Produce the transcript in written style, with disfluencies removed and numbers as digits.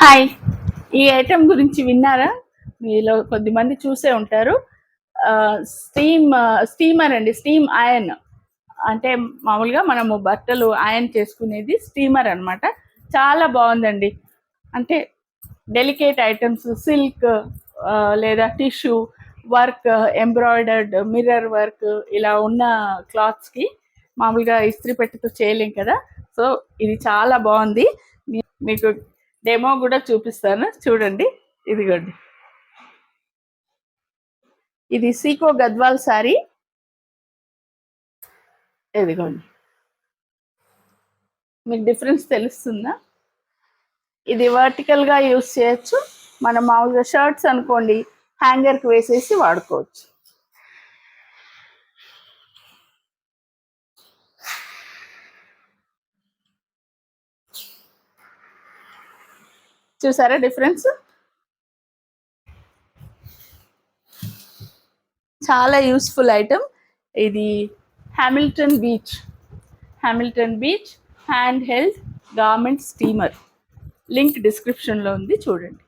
Hi. ఈ item గురించి విన్నారా? మీలో కొద్దిమంది చూసే ఉంటారు. స్టీమర్ అండి. స్టీమ్ ఐరన్ అంటే మామూలుగా మనము బట్టలు ఐరన్ చేసుకునేది స్టీమర్ అన్నమాట. చాలా బాగుందండి. అంటే డెలికేట్ ఐటమ్స్ సిల్క్ లేదా tissue work, embroidered mirror work ఇలా ఉన్న క్లాత్స్కి మామూలుగా ఇస్త్రీ పెట్టెతో చేయలేం కదా. సో ఇది చాలా బాగుంది. మీకు డెమో కూడా చూపిస్తాను, చూడండి. ఇదిగోండి, ఇది సీకో గద్వాల్ సారీ. ఇదిగోండి, మీకు డిఫరెన్స్ తెలుస్తుందా? ఇది వర్టికల్గా యూస్ చేయొచ్చు. మనం మామూలుగా షర్ట్స్ అనుకోండి, హ్యాంగర్కి వేసేసి వాడుకోవచ్చు. చూసారా డిఫరెన్స్? చాలా యూస్ఫుల్ ఐటమ్ ఇది. Hamilton beach hand held garment steamer. Link డిస్క్రిప్షన్లో ఉంది, చూడండి.